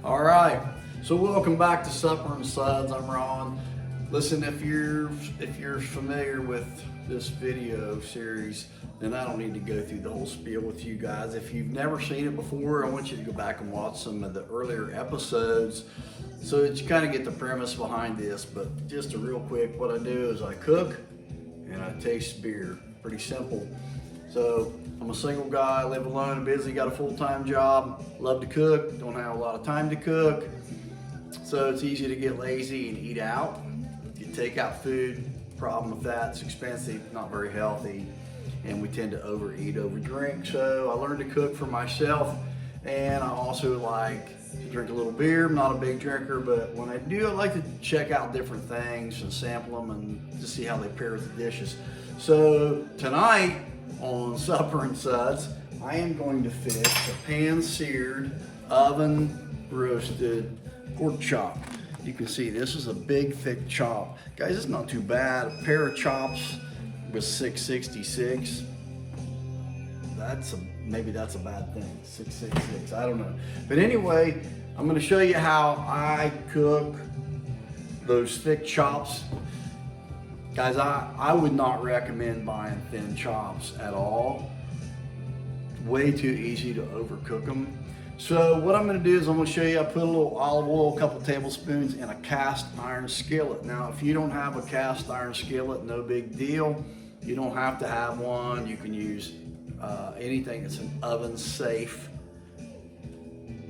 All right, so welcome back to Supper and Suds. I'm Ron. Listen, if you're familiar with this video series, then I don't need to go through the whole spiel with you guys. If you've never seen it before, I want you to go back and watch some of the earlier episodes so that you kind of get the premise behind this. But just a real quick, what I do is I cook and I taste beer. Pretty simple. So I'm a single guy, live alone, busy, got a full-time job, love to cook, don't have a lot of time to cook. So it's easy to get lazy and eat out. You take out food, problem with that, it's expensive, not very healthy, and we tend to overeat, overdrink. So I learned to cook for myself, and I also like to drink a little beer. I'm not a big drinker, but when I do, I like to check out different things and sample them and just see how they pair with the dishes. So tonight on Supper and Suds, I am going to fix a pan-seared, oven-roasted pork chop. You can see this is a big, thick chop. Guys, it's not too bad. A pair of chops with 666. Maybe that's a bad thing, 666, I don't know. But anyway, I'm gonna show you how I cook those thick chops. Guys, I would not recommend buying thin chops at all. Way too easy to overcook them. So what I'm gonna do is I'm gonna show you, I put a little olive oil, a couple tablespoons in a cast iron skillet. Now, if you don't have a cast iron skillet, no big deal. You don't have to have one. You can use anything that's an oven safe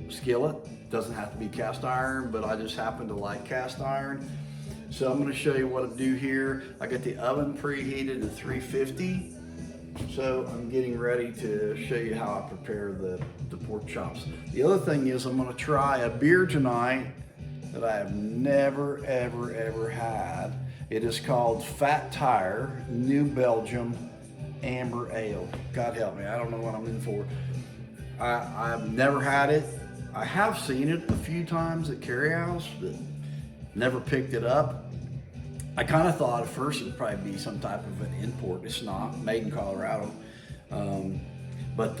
skillet. Doesn't have to be cast iron, but I just happen to like cast iron. So I'm going to show you what I do here. I got the oven preheated to 350. So I'm getting ready to show you how I prepare the pork chops. The other thing is I'm going to try a beer tonight that I have never, ever had. It is called Fat Tire New Belgium Amber Ale. God help me, I don't know what I'm in for. I've never had it. I have seen it a few times at carryouts, but never picked it up. I kind of thought at first it'd probably be some type of an import. It's not, made in Colorado. But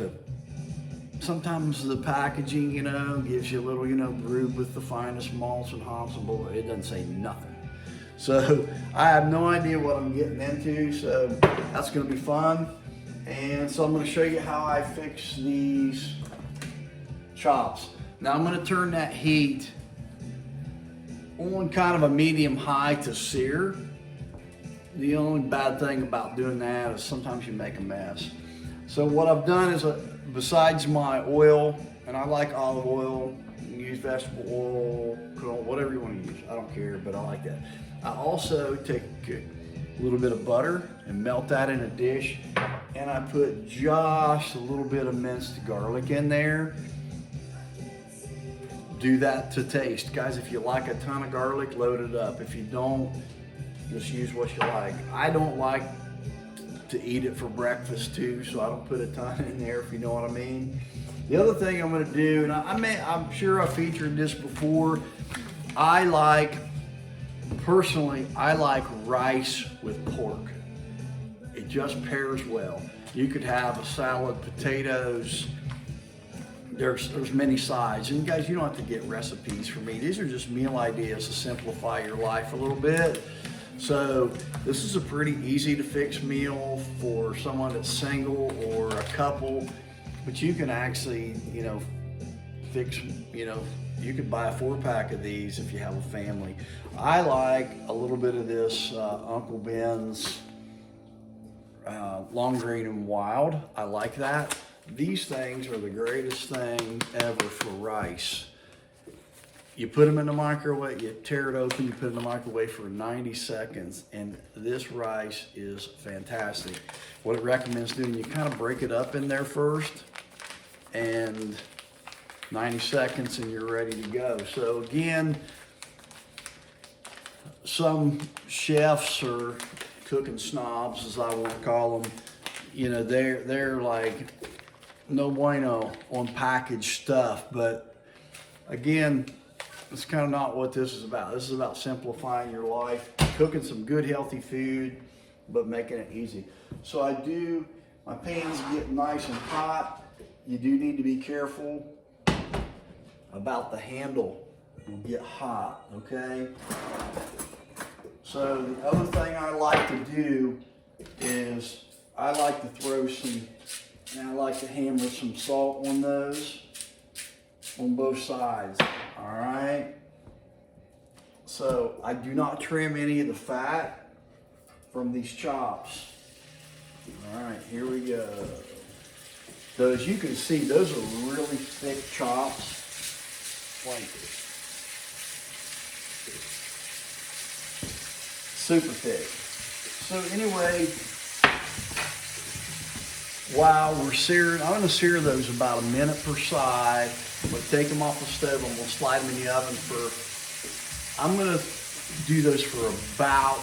sometimes the packaging, gives you a little, brewed with the finest malts and hops and bull. It doesn't say nothing. So I have no idea what I'm getting into, so that's gonna be fun. And so I'm gonna show you how I fix these chops. Now I'm gonna turn that heat on kind of a medium high to sear. The only bad thing about doing that is sometimes you make a mess. So what I've done is, besides my oil, and I like olive oil, you can use vegetable oil, whatever you want to use, I don't care, but I like that. I also take a little bit of butter and melt that in a dish, and I put just a little bit of minced garlic in there. Do that to taste. Guys, if you like a ton of garlic, load it up. If you don't, just use what you like. I don't like to eat it for breakfast too, so I don't put a ton in there, if you know what I mean. The other thing I'm gonna do, and I'm sure I featured this before, personally, I like rice with pork. It just pairs well. You could have a salad, potatoes, there's many sides. And guys, you don't have to get recipes from me. These are just meal ideas to simplify your life a little bit. So this is a pretty easy to fix meal for someone that's single or a couple, but you can actually, fix, you could buy a 4-pack of these if you have a family. I like a little bit of this Uncle Ben's Long Green and Wild. I like that. These things are the greatest thing ever for rice. You put them in the microwave, you tear it open, you put it in the microwave for 90 seconds, and this rice is fantastic. What it recommends doing, you kind of break it up in there first, and 90 seconds and you're ready to go. So again, some chefs or cooking snobs, as I want to call them, they're like no bueno on packaged stuff. But again, it's kind of not what this is about. This is about simplifying your life, cooking some good healthy food, but making it easy. So my pan's getting nice and hot. You do need to be careful about the handle will get hot, okay? So the other thing I like to do is I like to throw some, and I like to hammer some salt on those on both sides, all right? So I do not trim any of the fat from these chops. All right, here we go. So as you can see, those are really thick chops. Like super thick. So anyway, while we're searing, I'm gonna sear those about a minute per side. I'm gonna take them off the stove and we'll slide them in the oven for, I'm gonna do those for about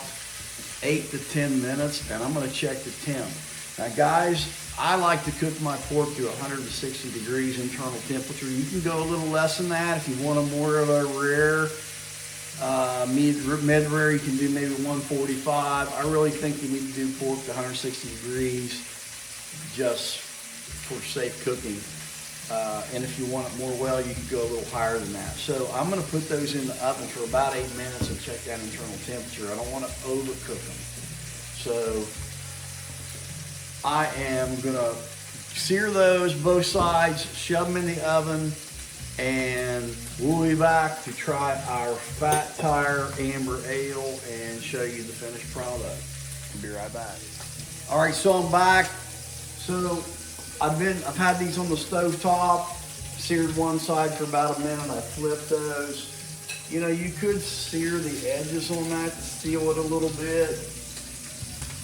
8 to 10 minutes, and I'm gonna check the temp. Now guys, I like to cook my pork to 160 degrees internal temperature. You can go a little less than that if you want a more of a rare, mid-rare, you can do maybe 145. I really think you need to do pork to 160 degrees just for safe cooking. And if you want it more well, you can go a little higher than that. So I'm gonna put those in the oven for about 8 minutes and check that internal temperature. I don't wanna overcook them. So I am gonna sear those both sides, shove them in the oven, and we'll be back to try our Fat Tire Amber Ale and show you the finished product. I'll be right back. All right, so I'm back. So I've had these on the stove top, seared one side for about a minute. I flipped those. You know, you could sear the edges on that to seal it a little bit.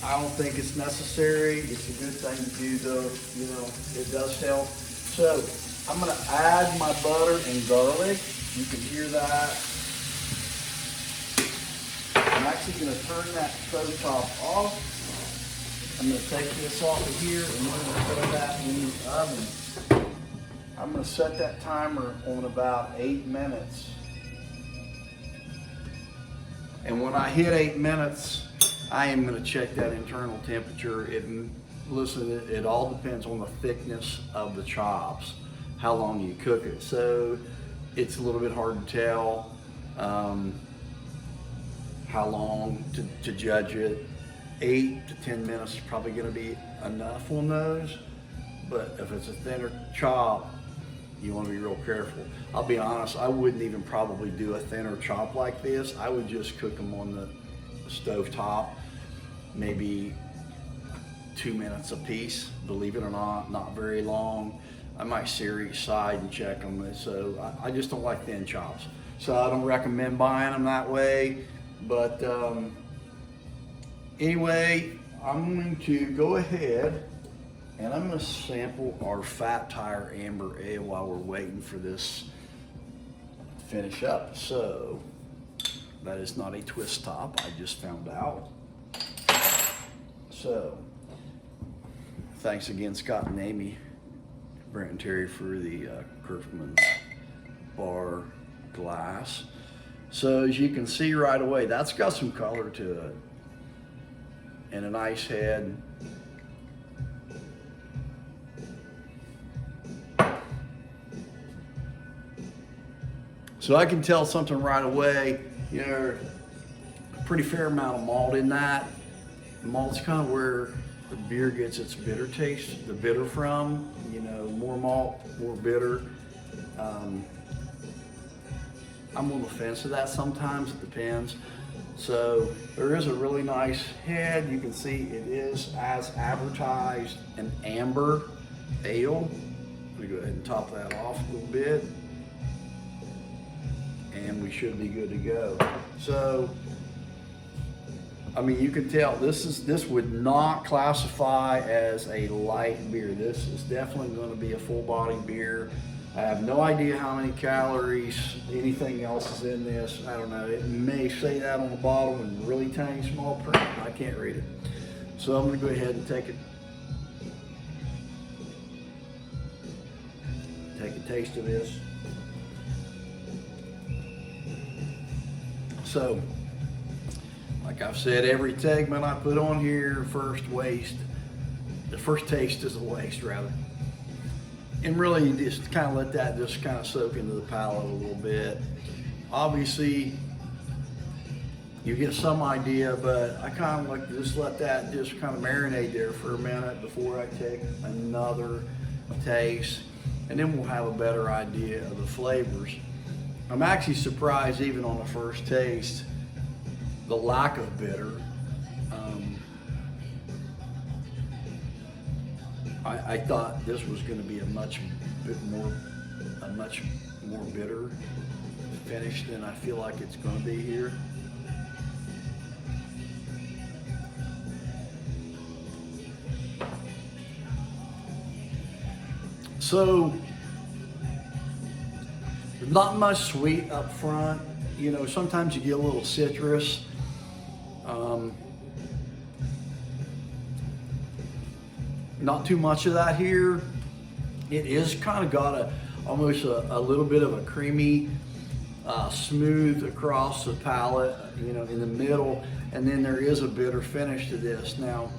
I don't think it's necessary. It's a good thing to do though, you know, it does help. So I'm gonna add my butter and garlic. You can hear that. I'm actually gonna turn that stove top off. I'm gonna take this off of here and we're gonna throw that in the oven. I'm gonna set that timer on about 8 minutes. And when I hit 8 minutes, I am gonna check that internal temperature. Listen, it all depends on the thickness of the chops, how long you cook it. So it's a little bit hard to tell how long to judge it. 8 to 10 minutes is probably gonna be enough on those. But if it's a thinner chop, you wanna be real careful. I'll be honest, I wouldn't even probably do a thinner chop like this. I would just cook them on the stove top, maybe 2 minutes a piece, believe it or not very long. I might sear each side and check them. So I just don't like thin chops. So I don't recommend buying them that way. But anyway, I'm going to go ahead and I'm going to sample our Fat Tire Amber Ale while we're waiting for this to finish up. So that is not a twist top, I just found out. So thanks again, Scott and Amy, Brent and Terry, for the Kerfman's bar glass. So as you can see right away, that's got some color to it and a nice head. So I can tell something right away. You know, a pretty fair amount of malt in that. The malt's kind of where the beer gets its bitter taste, the bitter from. You know, more malt, more bitter. I'm on the fence of that sometimes, it depends. So there is a really nice head. You can see it is, as advertised, an amber ale. Let me go ahead and top that off a little bit. And we should be good to go. So, I mean, you can tell this would not classify as a light beer. This is definitely going to be a full body beer. I have no idea how many calories, anything else is in this. I don't know. It may say that on the bottle in really tiny small print. I can't read it. So I'm going to go ahead and take a taste of this. So, like I've said, every segment I put on here, the first taste is a waste rather. And really you just kind of let that just kind of soak into the palate a little bit. Obviously you get some idea, but I kind of like to just let that just kind of marinate there for a minute before I take another taste, and then we'll have a better idea of the flavors. I'm actually surprised even on the first taste, the lack of bitter. I thought this was going to be a much more bitter finish than I feel like it's going to be here. So there's not much sweet up front. You know, sometimes you get a little citrus. Not too much of that here. It is kind of got almost a little bit of a creamy, smooth across the palate, you know, in the middle, and then there is a bitter finish to this. Now,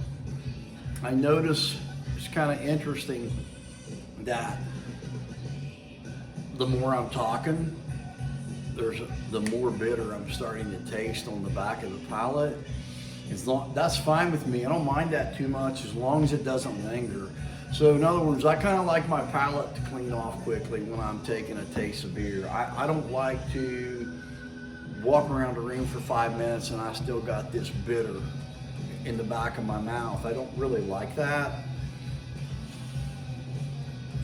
I notice it's kind of interesting that the more I'm talking, the more bitter I'm starting to taste on the back of the palate. That's fine with me. I don't mind that too much as long as it doesn't linger. So in other words, I kind of like my palate to clean off quickly when I'm taking a taste of beer. I don't like to walk around the room for 5 minutes and I still got this bitter in the back of my mouth. I don't really like that.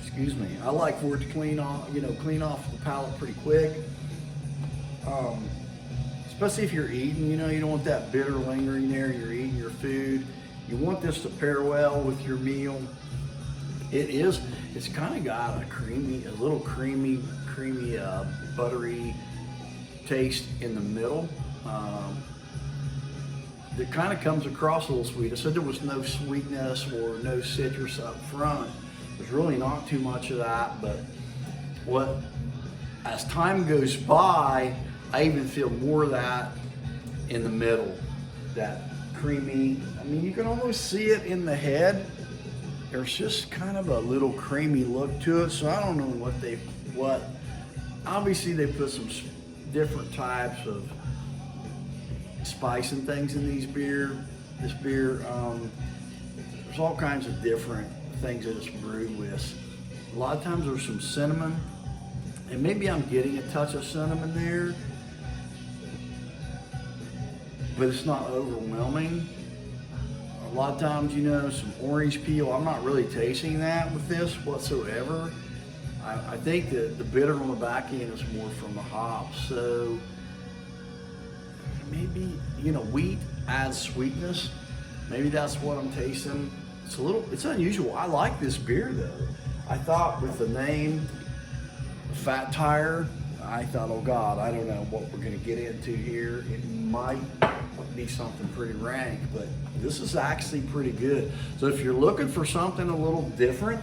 Excuse me. I like for it to clean off the palate pretty quick. Especially if you're eating, you know, you don't want that bitter lingering there. You're eating your food. You want this to pair well with your meal. It's kind of got a little creamy, buttery taste in the middle. That kind of comes across a little sweet. I said there was no sweetness or no citrus up front. There's really not too much of that, but as time goes by, I even feel more of that in the middle, that creamy. I mean, you can almost see it in the head. There's just kind of a little creamy look to it. So I don't know what. Obviously they put some different types of spice and things in this beer. There's all kinds of different things that it's brewed with. A lot of times there's some cinnamon, and maybe I'm getting a touch of cinnamon there, but it's not overwhelming. A lot of times, you know, some orange peel. I'm not really tasting that with this whatsoever. I think that the bitter on the back end is more from the hops. So maybe, you know, wheat adds sweetness. Maybe that's what I'm tasting. It's unusual. I like this beer though. I thought with the name, Fat Tire, I thought, oh God, I don't know what we're gonna get into here. It might be something pretty rank, but this is actually pretty good. So if you're looking for something a little different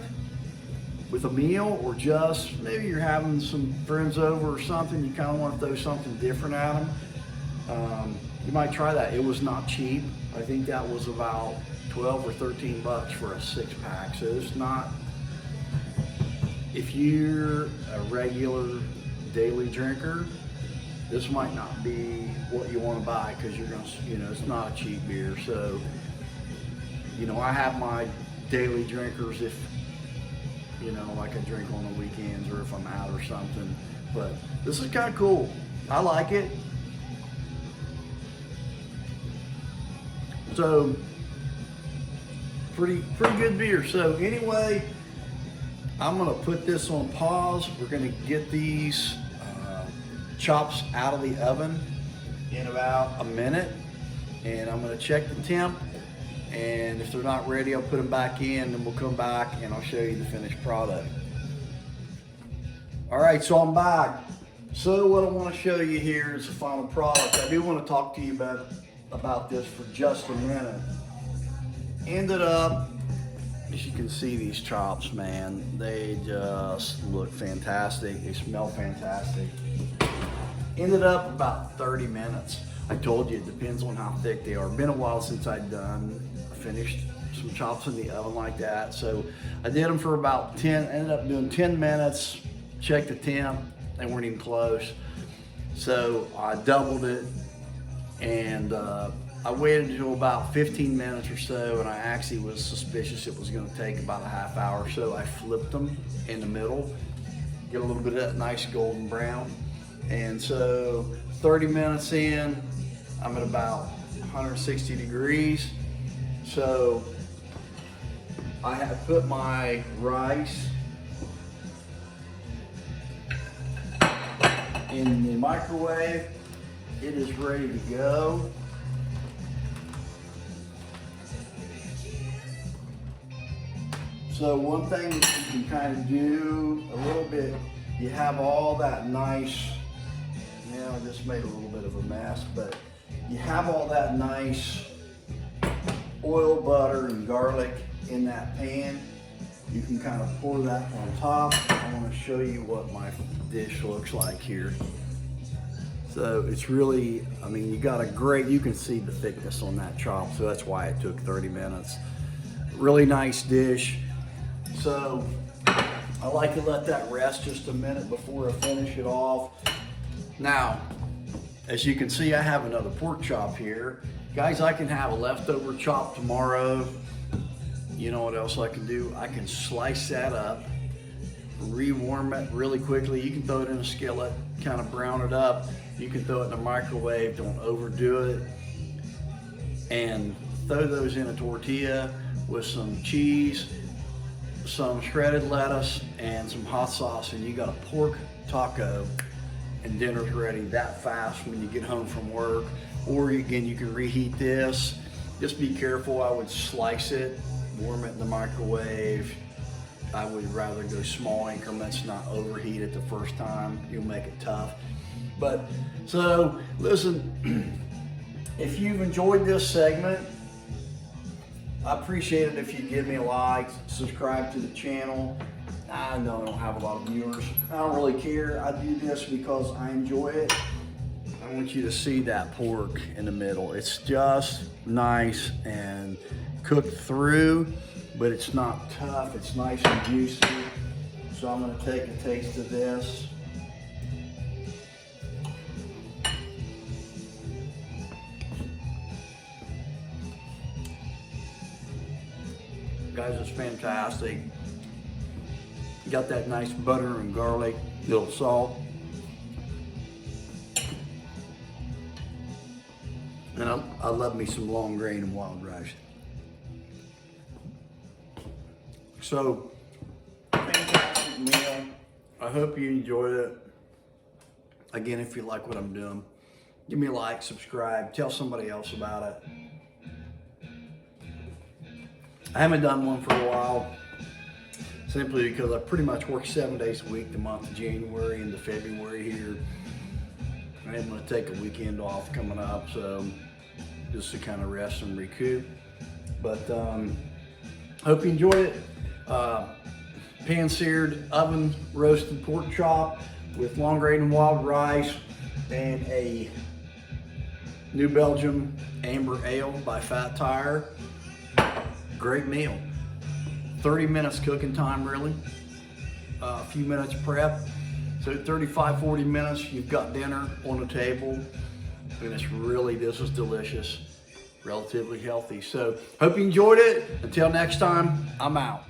with a meal, or just maybe you're having some friends over or something, you kind of want to throw something different at them, you might try that. It was not cheap. I think that was about 12 or 13 bucks for a 6-pack. So it's not, if you're a regular daily drinker, this might not be what you want to buy, because you're going to, you know, it's not a cheap beer. So, you know, I have my daily drinkers if, you know, like I drink on the weekends or if I'm out or something. But this is kind of cool. I like it. So, pretty good beer. So anyway, I'm gonna put this on pause. We're gonna get these chops out of the oven in about a minute, and I'm gonna check the temp, and if they're not ready, I'll put them back in, and we'll come back and I'll show you the finished product. All right, so I'm back. So what I want to show you here is the final product. I do want to talk to you about this for just a minute. Ended up, as you can see, these chops, man, they just look fantastic. They smell fantastic. Ended up about 30 minutes. I told you it depends on how thick they are. Been a while since I'd done a finished some chops in the oven like that. So I did them for about 10, ended up doing 10 minutes, checked the temp, they weren't even close. So I doubled it, and I waited until about 15 minutes or so, and I actually was suspicious it was gonna take about a half hour. So I flipped them in the middle, get a little bit of that nice golden brown. And so 30 minutes in, I'm at about 160 degrees. So I have put my rice in the microwave. It is ready to go. So one thing that you can kind of do a little bit, you have all that nice, now I just made a little bit of a mess, but you have all that nice oil, butter, and garlic in that pan. You can kind of pour that on top. I want to show you what my dish looks like here. So it's really, I mean, you got a great, you can see the thickness on that chop, so that's why it took 30 minutes. Really nice dish. So I like to let that rest just a minute before I finish it off. Now, as you can see, I have another pork chop here. Guys, I can have a leftover chop tomorrow. You know what else I can do? I can slice that up, rewarm it really quickly. You can throw it in a skillet, kind of brown it up. You can throw it in the microwave, don't overdo it. And throw those in a tortilla with some cheese, some shredded lettuce, and some hot sauce, and you got a pork taco, and dinner's ready that fast when you get home from work. Or again, you can reheat this. Just be careful, I would slice it, warm it in the microwave. I would rather go small increments, not overheat it the first time. You'll make it tough. But, so, listen, if you've enjoyed this segment, I appreciate it if you give me a like, subscribe to the channel. I know I don't have a lot of viewers. I don't really care. I do this because I enjoy it. I want you to see that pork in the middle. It's just nice and cooked through, but it's not tough. It's nice and juicy. So I'm gonna take a taste of this. Guys, it's fantastic. You got that nice butter and garlic, little salt. And I love me some long grain and wild rice. So, fantastic meal. I hope you enjoyed it. Again, if you like what I'm doing, give me a like, subscribe, tell somebody else about it. I haven't done one for a while, simply because I pretty much work 7 days a week the month of January into February here. I'm going to take a weekend off coming up, so just to kind of rest and recoup. But hope you enjoyed it. Pan-seared, oven roasted pork chop with long grain and wild rice and a New Belgium Amber Ale by Fat Tire. Great meal. 30 minutes cooking time, really. A few minutes prep. So 35, 40 minutes, you've got dinner on the table. And it's really, this is delicious, relatively healthy. So hope you enjoyed it. Until next time, I'm out.